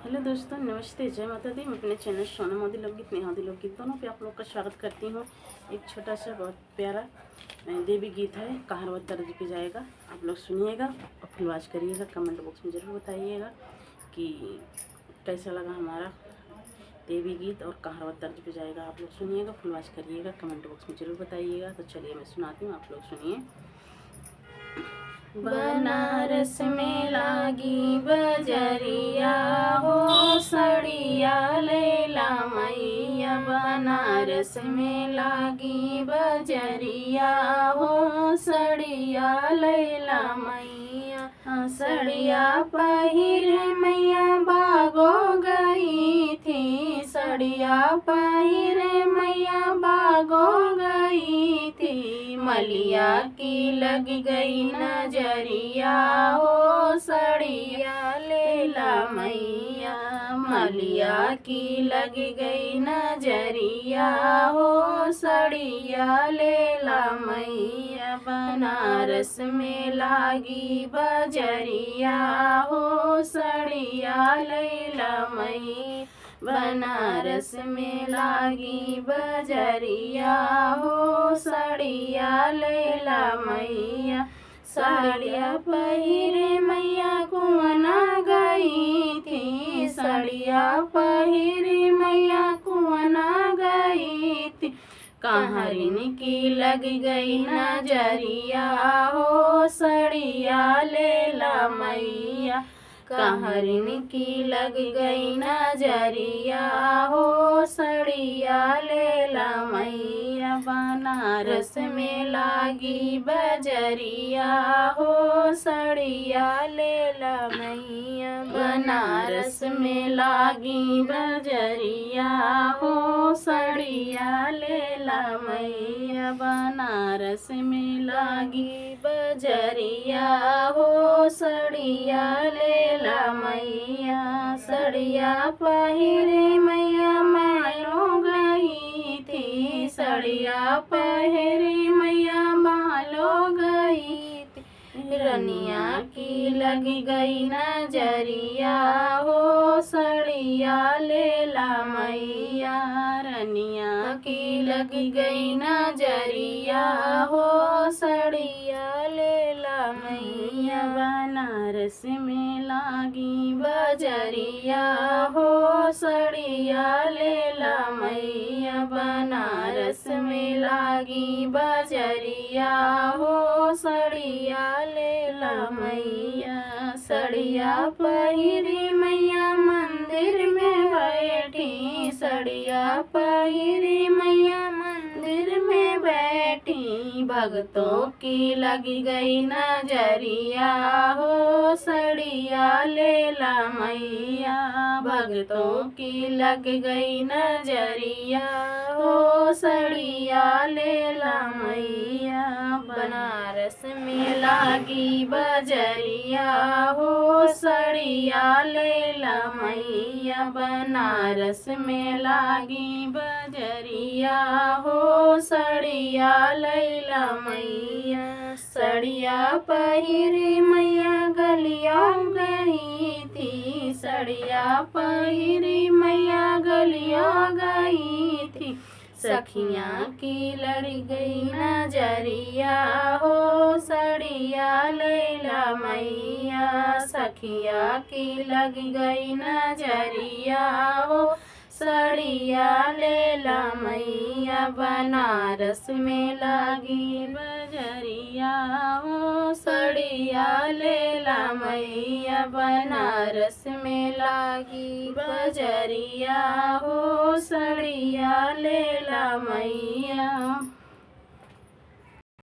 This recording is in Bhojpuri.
हेलो दोस्तों, नमस्ते, जय माता दी। मैं अपने चैनल सोना मोदी लोकगीत, नेहादी लोकगीत दोनों पे आप लोग का स्वागत करती हूँ। एक छोटा सा बहुत प्यारा देवी गीत है, कहावत तर्ज पे जाएगा। आप लोग सुनिएगा और फुलवाच करिएगा। कमेंट बॉक्स में ज़रूर बताइएगा कि कैसा लगा हमारा देवी गीत और कहावत तर्ज पे जाएगा। आप लोग सुनिएगा, फुलवाच करिएगा, कमेंट बॉक्स में ज़रूर बताइएगा। तो चलिए मैं सुनाती हूँ, आप लोग सुनिए। बनारस में लागी बजरिया हो सड़िया लैला मैया। बनारस में लागी बजरिया हो सड़िया लैला मैया। सड़िया पहिर मैया बागो गई थी। सड़िया पहिर मैया बागो गई थी। मलिया की लग गई नजरिया हो सड़िया लैला मैया। मलिया की लग गई नजरिया हो सड़िया लैला मैया। बनारस में लागी बजरिया हो सड़िया लैला मैया। बनारस में लागी बजरिया हो सड़िया लैला मैया। साड़िया पहिरे मैया कुआना गई थी। साड़िया पहिरे मैया कुआना गई थी। कहारिन की लग गई नजरिया हो सड़िया लैला मैया। कहारिन की लग गई नजरिया हो सड़िया लैला मैया। बनारस में लागी बजरिया हो सड़िया लैला मैया। बनारस में लागी बजरिया हो सड़िया लैला मैया। बनारस में लागी बजरिया हो सड़िया लैला मैया। सड़िया पहिरे मैया मायलो गई थी। सड़िया पहिरे मैया मालो गई थी। रनिया की लग गई नजरिया हो सड़िया लैला मैया। रनिया की लग गई नजरिया हो सड़िया लैला मैया। बनारस में लागी बजरिया हो सड़िया लैला मैया। बनारस में लागी बजरिया हो सड़िया लैला मैया। सड़िया पहिरी मैया मंदिर में बैठी। सड़िया पहिरी मैया मंदिर में बैठी। भक्तों की लग गई नजरिया हो सड़िया लैला मैया। भक्तों की लग गई नजरिया हो सड़िया लैला मैया। बनारस में लागी बजरिया हो सड़िया लैला मैया। बनारस में लागी बजरिया हो सड़िया लैला मैया। सड़िया पहिरे मैया गलिया गई थी। सड़िया पहिरे मैया गलिया गई थी। सखियाँ की लड़ गई नजरिया हो सड़िया लैला मैया। सखिया की लग गई नजरिया हो सड़िया लैला मैया। बनारस में लागी बजरिया हो सड़िया लैला मैया। बनारस में लागी बजरिया हो सड़िया लैला मैया।